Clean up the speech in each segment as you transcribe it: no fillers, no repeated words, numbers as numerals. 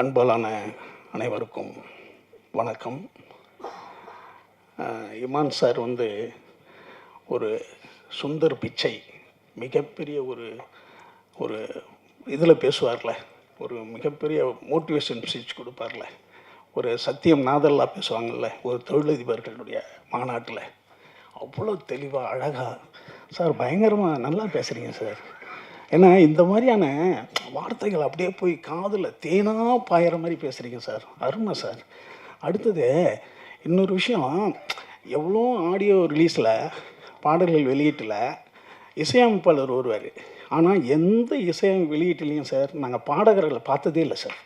அன்பாலான அனைவருக்கும் வணக்கம். இமான் சார் வந்து ஒரு சுந்தர் பிச்சை மிகப்பெரிய ஒரு ஒரு இதில் பேசுவார்ல, ஒரு மிகப்பெரிய மோட்டிவேஷன் ஸ்பீச் கொடுப்பார்ல, ஒரு சத்தியம் நாதல்லா பேசுவாங்கள்ல ஒரு தொழிலதிபர்களுடைய மாநாட்டில், அவ்வளோ தெளிவாக அழகாக சார் பயங்கரமாக நல்லா பேசுகிறீங்க சார். ஏன்னா இந்த மாதிரியான வார்த்தைகள் அப்படியே போய் காதில் தேனாக பாயிற மாதிரி பேசுகிறீங்க சார், அருமை சார். அடுத்தது இன்னொரு விஷயம், எவ்வளோ ஆடியோ ரிலீஸில் பாடல்கள் வெளியீட்டில் இசையமைப்பாளர் வருவார், ஆனால் எந்த இசையமைப்பு வெளியீட்டுலையும் சார் நாங்கள் பாடகர்களை பார்த்ததே இல்லை சார்.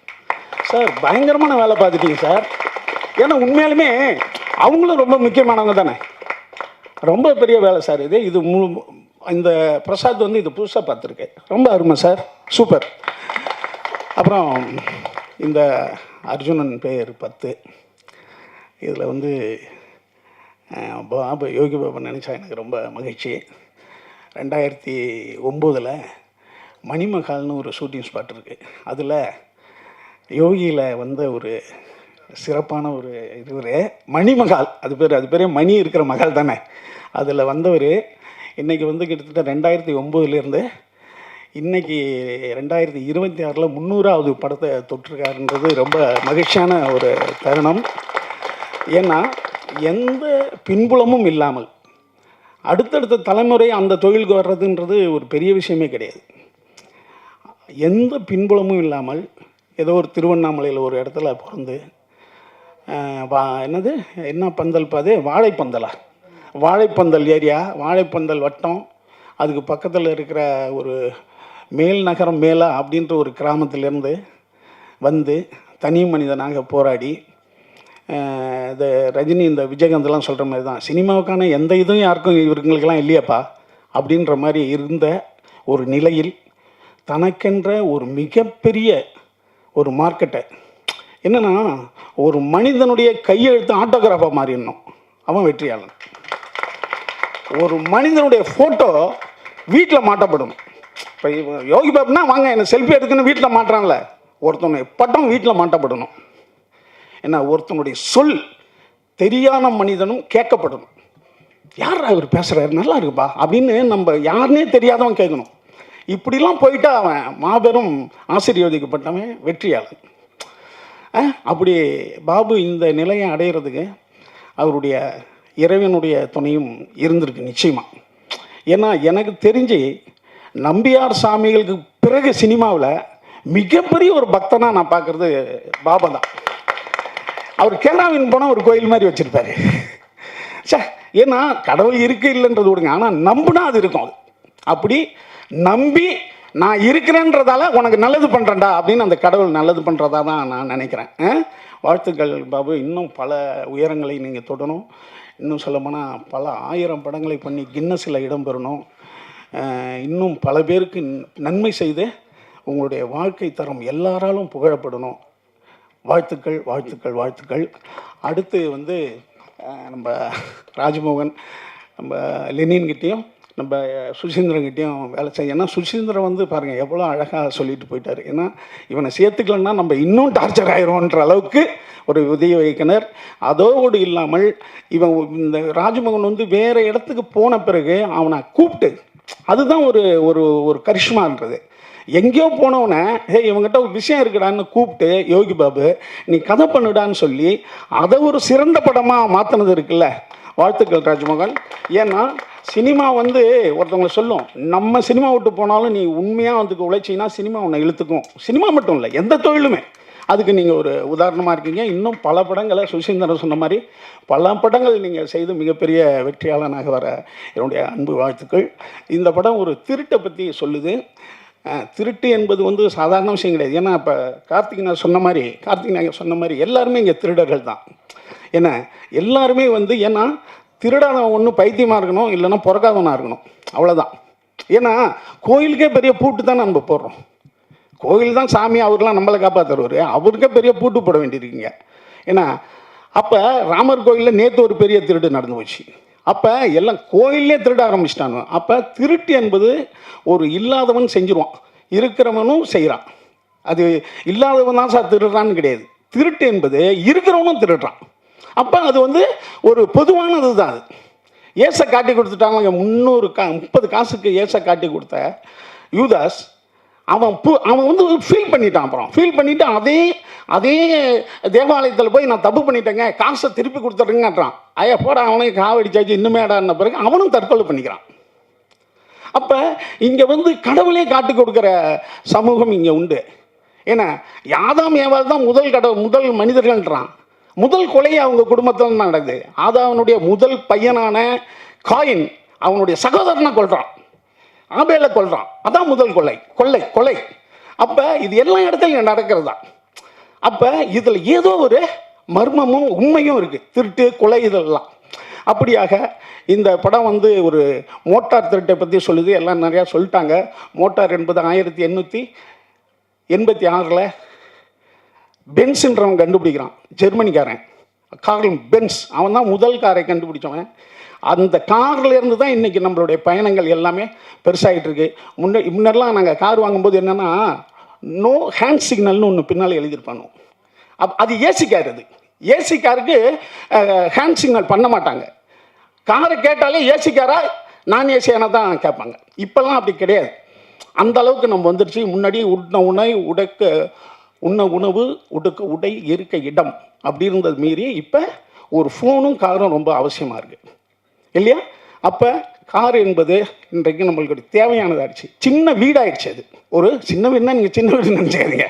சார் பயங்கரமான வேலை பார்த்துட்டீங்க சார். ஏன்னா உண்மையாலுமே அவங்களும் ரொம்ப முக்கியமானவங்க தானே, ரொம்ப பெரிய வேலை சார் இது. இது இந்த பிரசாத் வந்து இது புதுசாக பார்த்துருக்கேன், ரொம்ப அருமை சார், சூப்பர். அப்புறம் இந்த அர்ஜுனன் பேர் 10 இதில் வந்து பாபு யோகி பாபா நினச்சா எனக்கு ரொம்ப மகிழ்ச்சி. 2009 மணிமகால்னு ஒரு ஷூட்டிங் ஸ்பாட் இருக்குது, அதில் யோகியில் வந்த ஒரு சிறப்பான ஒரு இதுவர் மணிமகால், அது பேரே மணி இருக்கிற மகால் தானே, அதில் வந்தவர் இன்றைக்கி வந்து கிட்டத்தட்ட 2009 இன்றைக்கி 2026 300வது படத்தை தொட்டிருக்காருன்றது ரொம்ப மகிழ்ச்சியான ஒரு தருணம். ஏன்னா எந்த பின்புலமும் இல்லாமல் அடுத்தடுத்த தலைமுறை அந்த தொழிலுக்கு வர்றதுன்றது ஒரு பெரிய விஷயமே கிடையாது. எந்த பின்புலமும் இல்லாமல் ஏதோ ஒரு திருவண்ணாமலையில் ஒரு இடத்துல பிறந்து என்ன பந்தல் பாது வாழைப்பந்தலா, வாழைப்பந்தல் ஏரியா, வாழைப்பந்தல் வட்டம், அதுக்கு பக்கத்தில் இருக்கிற ஒரு மேல் நகரம் மேலா அப்படின்ற ஒரு கிராமத்திலேருந்து வந்து தனி மனிதனாக போராடி, இந்த ரஜினி இந்த விஜயகாந்த்லாம் சொல்கிற மாதிரி தான், சினிமாவுக்கான எந்த இதுவும் யாருக்கும் இவங்களுக்கெல்லாம் இல்லையாப்பா அப்படின்ற மாதிரி இருந்த ஒரு நிலையில் தனக்கென்ற ஒரு மிகப்பெரிய ஒரு மார்க்கெட்டை, என்னென்னா ஒரு மனிதனுடைய கையெழுத்து ஆட்டோகிராஃபாக மாறிடணும், அவன் வெற்றியாளன். ஒரு மனிதனுடைய ஃபோட்டோ வீட்டில் மாட்டப்படும். இப்போ யோகி பாபுனா வாங்க என்னை செல்ஃபி எடுக்குன்னு வீட்டில் மாட்டுறாங்களே, ஒருத்தனுடைய பட்டம் வீட்டில் மாட்டப்படணும். ஏன்னா ஒருத்தனுடைய சொல் தெரியாத மனிதனும் கேட்கப்படணும். யார் அவர் பேசுகிறாரு, நல்லா இருக்குப்பா அப்படின்னு நம்ம யாருன்னே தெரியாதவன் கேட்கணும். இப்படிலாம் போயிட்டா அவன் மாபெரும் ஆசீர்வதிக்கப்பட்டவன், வெற்றியாளன். அப்படி பாபு இந்த நிலையை அடைகிறதுக்கு அவருடைய இறைவனுடைய துணையும் இருந்திருக்கு நிச்சயமாக. ஏன்னா எனக்கு தெரிஞ்சு நம்பியார் சாமிகளுக்கு பிறகு சினிமாவில் மிகப்பெரிய ஒரு பக்தனாக நான் பார்க்குறது பாபா தான். அவர் கேரளாவின் போனால் ஒரு கோயில் மாதிரி வச்சுருப்பாரு சார். ஏன்னா கடவுள் இருக்கு இல்லைன்றது விடுங்க, ஆனால் நம்புனா அது இருக்கும். அப்படி நம்பி நான் இருக்கிறேன்றதால உனக்கு நல்லது பண்ணுறேன்டா அப்படின்னு அந்த கடவுள் நல்லது பண்ணுறதா தான் நான் நினைக்கிறேன். வாழ்த்துக்கள் பாபு, இன்னும் பல உயரங்களை நீங்கள் தொடணும். இன்னும் சொல்லப்போனால் பல 1000 படங்களை பண்ணி கின்னஸில் இடம் பெறணும். இன்னும் பல பேருக்கு நன்மை செய்து உங்களுடைய வாழ்க்கை தரம் எல்லாராலும் புகழப்படணும். வாழ்த்துக்கள் வாழ்த்துக்கள் வாழ்த்துக்கள். அடுத்து வந்து நம்ம ராஜ்மோகன், நம்ம லெனின்கிட்டையும் நம்ம சுசீந்திரன்கிட்டையும் வேலை செய்ய. ஏன்னா சுசீந்திரன் வந்து பாருங்கள் எவ்வளோ அழகாக சொல்லிட்டு போயிட்டார். ஏன்னா இவனை சேர்த்துக்கலன்னா நம்ம இன்னும் டார்ச்சர் ஆயிரோன்ற அளவுக்கு ஒரு உதவி வைக்கினர். அதோடு இல்லாமல் இவன் இந்த ராஜ்மோகன் வந்து வேறு இடத்துக்கு போன பிறகு அவனை கூப்பிட்டு, அதுதான் ஒரு ஒரு ஒரு கரிஷ்மான்றது. எங்கேயோ போனவனை இவங்ககிட்ட ஒரு விஷயம் இருக்குடான்னு கூப்பிட்டு யோகி பாபு நீ கதை பண்ணுடான்னு சொல்லி அதை ஒரு சிறந்த படமாக மாற்றினது இருக்குல்ல. வாழ்த்துக்கள் ராஜ்மோகன். ஏன்னா சினிமா வந்து ஒருத்தவங்களை சொல்லும், நம்ம சினிமா விட்டு போனாலும் நீ உண்மையாக அதுக்கு உழைச்சின்னா சினிமா உன்னை இழுத்துக்கும். சினிமா மட்டும் இல்லை, எந்த தொழிலுமே. அதுக்கு நீங்கள் ஒரு உதாரணமாக இருக்கீங்க. இன்னும் பல படங்களை சுசீந்திரன் சொன்ன மாதிரி பல படங்கள் நீங்கள் செய்து மிகப்பெரிய வெற்றியாளனாக வர என்னுடைய அன்பு வாழ்த்துக்கள். இந்த படம் ஒரு திருட்டை பற்றி சொல்லுது. திருட்டு என்பது வந்து சாதாரண விஷயம் கிடையாது. ஏன்னா இப்போ கார்த்திக் நாயகர் சொன்ன மாதிரி எல்லாருமே இங்கே திருடர்கள் தான். ஏன்னா எல்லாருமே வந்து ஏன்னா திருடாதவன் ஒன்று பைத்தியமாக இருக்கணும், இல்லைன்னா பிறக்காதவனாக இருக்கணும், அவ்வளோதான். ஏன்னா கோயிலுக்கே பெரிய பூட்டு தான் நம்ம போடுறோம். கோயில் தான் சாமி, அவர்லாம் நம்மளை காப்பாற்றுறவர், அவருக்கே பெரிய பூட்டு போட வேண்டியிருக்கீங்க. ஏன்னா அப்போ ராமர் கோயிலில் நேற்று ஒரு பெரிய திருடு நடந்து போச்சு. அப்போ எல்லாம் கோயிலே திருட ஆரம்பிச்சிட்டாங்க. அப்போ திருட்டு என்பது ஒரு இல்லாதவன் செஞ்சிருவான், இருக்கிறவனும் செய்கிறான். அது இல்லாதவன் தான் சார் திருடுறான்னு கிடையாது. திருட்டு என்பது இருக்கிறவனும் திருடுறான். அப்போ அது வந்து ஒரு பொதுவானது தான். அது ஏசை காட்டி கொடுத்துட்டாங்க. 30 காசுக்கு ஏசை காட்டி கொடுத்த யூதாஸ் அவன் வந்து ஃபீல் பண்ணிட்டான். அப்புறம் ஃபீல் பண்ணிவிட்டு அதே தேவாலயத்தில் போய் நான் தப்பு பண்ணிட்டேங்க, காசை திருப்பி கொடுத்துட்றேங்கன்றான். ஐயா போட அவனையும் காவடிச்சாச்சு இன்னுமேடான பிறகு அவனும் தற்கொலை பண்ணிக்கிறான். அப்போ இங்கே வந்து கடவுளே காட்டி கொடுக்குற சமூகம் இங்கே உண்டு. ஏன்னா ஆதாம் ஏவாள் தான் முதல் மனிதர்கள்ன்றான். முதல் கொலையை அவங்க குடும்பத்தில் தான் நடக்குது. ஆதாவனுடைய முதல் பையனான காயின் அவனுடைய சகோதரனை கொல்றான், ஆபேலை கொல்றான். அதான் முதல் கொலை. அப்போ இது எல்லா இடத்துலையும் நடக்கிறது தான். அப்போ இதில் ஏதோ ஒரு மர்மமும் உண்மையும் இருக்குது. திருட்டு கொலை இதெல்லாம். அப்படியாக இந்த படம் வந்து ஒரு மோட்டார் திருட்டை பற்றி சொல்லுது. எல்லாம் நிறையா சொல்லிட்டாங்க. மோட்டார் என்பது 1886 பென்ஸ்ன்றவன் கண்டுபிடிக்கிறான். ஜெர்மனிக்காரன் கார்ல் பென்ஸ். அவன் தான் முதல் காரை கண்டுபிடிச்சவன். அந்த கார்லேருந்து தான் இன்றைக்கி நம்மளுடைய பயணங்கள் எல்லாமே பெருசாகிட்டு இருக்கு. முன்னெல்லாம் நாங்கள் கார் வாங்கும்போது என்னென்னா நோ ஹேண்ட் சிக்னல்னு ஒன்று பின்னால் எழுதியிருப்பானோ. அது ஏசி கார். அது ஏசி காருக்கு ஹேண்ட் சிக்னல் பண்ண மாட்டாங்க. காரை கேட்டாலே ஏசி காரா நான் ஏசியான தான் கேட்பாங்க. இப்போல்லாம் அப்படி கிடையாது. அந்த அளவுக்கு நம்ம வந்துடுச்சு. முன்னாடி உண்ண உணவு உடுக்க உடை இருக்க இடம் அப்படி இருந்தது மீறி இப்போ ஒரு ஃபோனும் காரும் ரொம்ப அவசியமாக இருக்குது இல்லையா? அப்போ கார் என்பது இன்றைக்கு நம்மளுக்கு தேவையானதாகிடுச்சு. சின்ன வீடாகிடுச்சு. அது ஒரு சின்ன வீடுனா நீங்கள் சின்ன வீடு நினச்சிக்காதீங்க,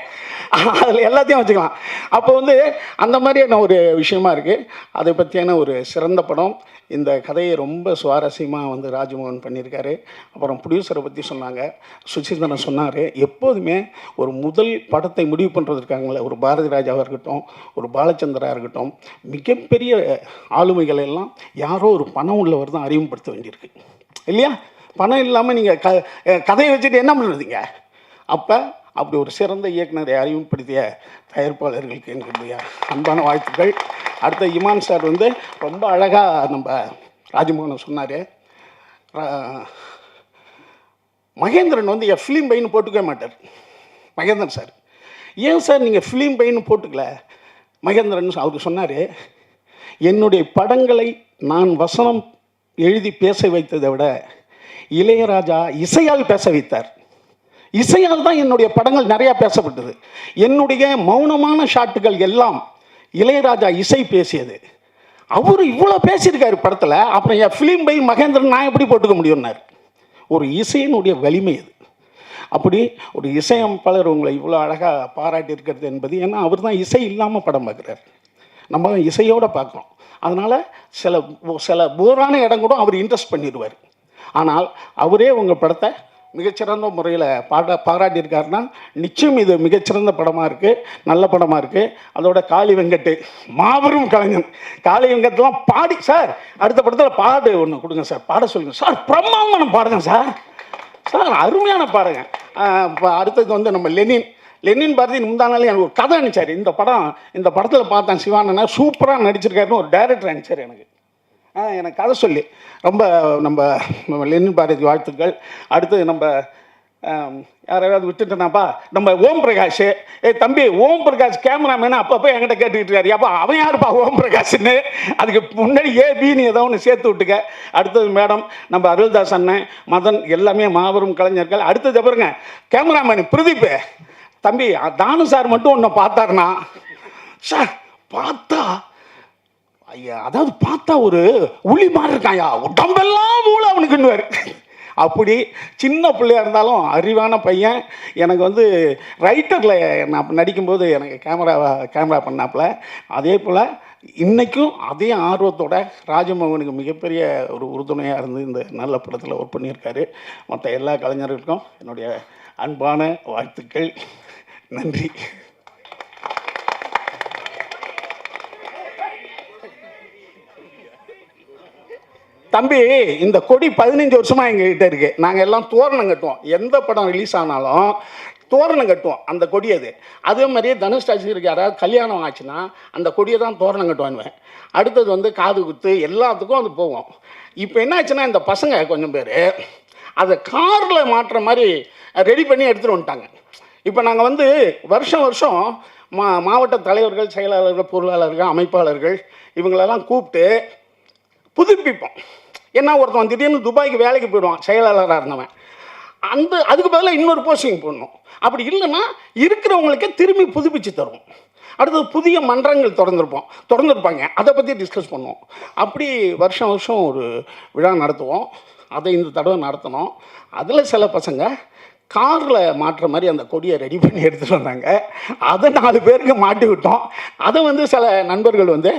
அதில் எல்லாத்தையும் வச்சுக்கலாம். அப்போ வந்து அந்த மாதிரியான ஒரு விஷயமா இருக்குது. அதை பற்றியான ஒரு சிறந்த படம். இந்த கதையை ரொம்ப சுவாரஸ்யமாக வந்து ராஜ்மோகன் பண்ணியிருக்காரு. அப்புறம் ப்ரொடியூசரை பற்றி சொன்னாங்க, சுசீந்திரன் சொன்னார். எப்போதுமே ஒரு முதல் படத்தை முடிவு பண்ணுறதுக்காங்களே, ஒரு பாரதி ராஜாவாக இருக்கட்டும், ஒரு பாலச்சந்திரா இருக்கட்டும், மிகப்பெரிய ஆளுமைகள் எல்லாம் யாரோ ஒரு பணம் உள்ளவர் தான் அறிமுகப்படுத்த வேண்டியிருக்கு இல்லையா? பணம் இல்லாமல் நீங்கள் கதையை வச்சுட்டு என்ன பண்ணுறதுங்க? அப்போ அப்படி ஒரு சிறந்த இயக்குனரை அறிமுகப்படுத்திய தயாரிப்பாளர்களுக்கு என்னுடைய அன்பான வாழ்த்துக்கள். அடுத்த இமான் சார் வந்து ரொம்ப அழகாக நம்ம ராஜமோகன் சொன்னார். மகேந்திரன் வந்து என் ஃபிலிம் பையனு போட்டுக்கவே மாட்டார். மகேந்திரன் சார், ஏன் சார் நீங்கள் ஃபிலிம் பையனு போட்டுக்கல? மகேந்திரன் அவருக்கு சொன்னார், என்னுடைய படங்களை நான் வசனம் எழுதி பேச வைத்ததை விட இளையராஜா இசையால் பேச வைத்தார். இசையால் தான் என்னுடைய படங்கள் நிறையா பேசப்பட்டது. என்னுடைய மௌனமான ஷாட்டுகள் எல்லாம் இளையராஜா இசை பேசியது. அவர் இவ்வளோ பேசியிருக்காரு படத்தில். அப்புறம் என் ஃபிலிம் பை மகேந்திரன் நான் எப்படி போட்டுக்க முடியும்னார். ஒரு இசையினுடைய வலிமை அது. அப்படி ஒரு இசையமைப்பாளர் உங்களை இவ்வளோ அழகாக பாராட்டி இருக்கிறது என்பது, ஏன்னா அவர் தான் இசை இல்லாமல் படம் பார்க்குறாரு, நம்ம இசையோடு பார்க்குறோம். அதனால் சில போரான இடம் கூட அவர் இன்ட்ரெஸ்ட் பண்ணிடுவார். ஆனால் அவரே உங்கள் படத்தை மிகச்சிறந்த முறையில் பாராட்டியிருக்காருன்னா நிச்சயம் இது மிகச்சிறந்த படமாக இருக்குது, நல்ல படமாக இருக்குது. அதோட காளி வெங்கட் மாபெரும் கலைஞன். காளி வெங்கட்லாம் பாடி, சார் அடுத்த படத்தில் பாடு ஒன்று கொடுங்க சார், பாட சொல்லுங்கள் சார், பிரம்மாண்டமான பாடுங்க சார், அருமையான பாடுங்க. இப்போ அடுத்தது வந்து நம்ம லெனின் பாரதி முந்தானாலே எனக்கு ஒரு கதை அனுப்பிச்சார். இந்த படத்தில் பார்த்தேன், சிவானனா சூப்பராக நடிச்சிருக்காருன்னு ஒரு டைரக்டர் அனுப்பிச்சார் எனக்கு கதை சொல்லி. ரொம்ப நம்ம லெனின் பாரதி வாழ்த்துக்கள். அடுத்து நம்ம யாராவது விட்டுட்டேனாப்பா, நம்ம ஓம் பிரகாஷ். தம்பி ஓம் பிரகாஷ் கேமராமேனு அப்பப்போ என்கிட்ட கேட்டுக்கிட்டு இருக்காரு, அப்பா அவன் யாருப்பா ஓம் பிரகாஷ்ன்னு? அதுக்கு முன்னாடி ஏபின்னு ஏதோ ஒன்று சேர்த்து விட்டுக்க. அடுத்தது மேடம் நம்ம அருள்தாஸ் அண்ணன், மதன், எல்லாமே மாபெரும் கலைஞர்கள். அடுத்தது பாருங்க கேமராமேன் பிரதீப். தம்பி தானு சார் மட்டும் ஒன்று பார்த்தாருனா சார், பார்த்தா ஐயா, அதாவது பார்த்தா ஒரு உளி மாதிரி இருக்காயா, உடம்பெல்லாம் மூளை அவனுக்குன்னுவார். அப்படி சின்ன பிள்ளையாக இருந்தாலும் அறிவான பையன். எனக்கு வந்து ரைட்டரில் நான் நடிக்கும்போது எனக்கு கேமரா பண்ணாப்புல. அதே போல் இன்றைக்கும் அதே ஆர்வத்தோட ராஜமோகனுக்கு மிகப்பெரிய ஒரு உறுதுணையாக இருந்து இந்த நல்ல படத்தில் ஒர்க் பண்ணியிருக்காரு. மற்ற எல்லா கலைஞர்களுக்கும் என்னுடைய அன்பான வாழ்த்துக்கள். நன்றி. தம்பி, இந்த கொடி 15 வருஷமாக எங்ககிட்ட இருக்குது. நாங்கள் எல்லாம் தோரணம் கட்டுவோம். எந்த படம் ரிலீஸ் ஆனாலும் தோரணம் கட்டுவோம். அந்த கொடி அதே மாதிரியே தனுஷ் ராஜிக்கு யாராவது கல்யாணம் ஆச்சுன்னா அந்த கொடியை தான் தோரணம் கட்டுவானுவேன். அடுத்தது வந்து காது குத்து எல்லாத்துக்கும் அது போவோம். இப்போ என்ன ஆச்சுன்னா, இந்த பசங்க கொஞ்சம் பேர் அதை காரில் மாட்டுற மாதிரி ரெடி பண்ணி எடுத்துகிட்டு வந்துட்டாங்க. இப்போ நாங்கள் வந்து வருஷம் வருஷம் மாவட்ட தலைவர்கள், செயலாளர்கள், பொருளாளர்கள், அமைப்பாளர்கள் இவங்களெல்லாம் கூப்பிட்டு புதுப்பிப்போம். ஏன்னா ஒருத்தன் திடீர்னு துபாய்க்கு வேலைக்கு போயிடுவான், செயலாளராக இருந்தவன். அதுக்கு பதிலாக இன்னொரு போஸ்டிங் போடணும். அப்படி இல்லைன்னா இருக்கிறவங்களுக்கே திரும்பி புதுப்பிச்சு தருவோம். அடுத்தது புதிய மன்றங்கள் திறந்துருப்பாங்க, அதை பற்றி டிஸ்கஸ் பண்ணுவோம். அப்படி வருஷம் வருஷம் ஒரு விழா நடத்துவோம். அதை இந்த தடவை நடத்தினோம். அதில் சில பசங்க காரில் மாட்டுற மாதிரி அந்த கொடியை ரெடி பண்ணி எடுத்துகிட்டு வந்தாங்க. அதை 4 பேருக்கு மாட்டி விட்டோம். அதை வந்து சில நண்பர்கள் வந்து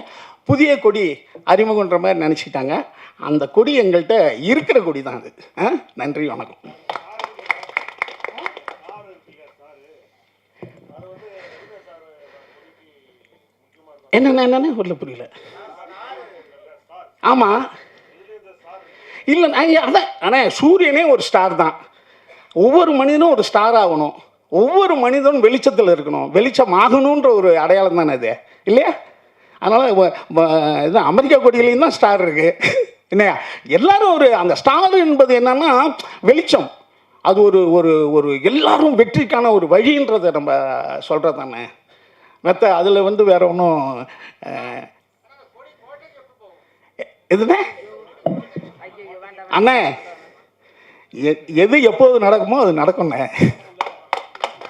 புதிய கொடி அறிமுகன்ற மாதிரி நினச்சிக்கிட்டாங்க. அந்த கொடி எங்கள்கிட்ட இருக்கிற கொடி தான் அது. நன்றி, வணக்கம். என்னென்ன உள்ள புரியல. ஆமாம், இல்லை அதான் ஆனால் சூரியனே ஒரு ஸ்டார் தான். ஒவ்வொரு மனிதனும் ஒரு ஸ்டார் ஆகணும். ஒவ்வொரு மனிதனும் வெளிச்சத்தில் இருக்கணும். வெளிச்சம் ஆகணுன்ற ஒரு அடையாளம் தானே அது, இல்லையா? அதனால் இது அமெரிக்கா கொடியிலையும் தான் ஸ்டார் இருக்குது, இல்லையா? எல்லாரும் ஒரு அந்த ஸ்டார் என்பது என்னன்னா வெளிச்சம். அது ஒரு ஒரு ஒரு எல்லாரும் வெற்றிக்கான ஒரு வழின்றதை நம்ம சொல்கிறது தானே. அதில் வந்து வேற ஒன்றும் எதுனே அண்ணே, எது எப்போது நடக்குமோ அது நடக்கும்ண்ணே.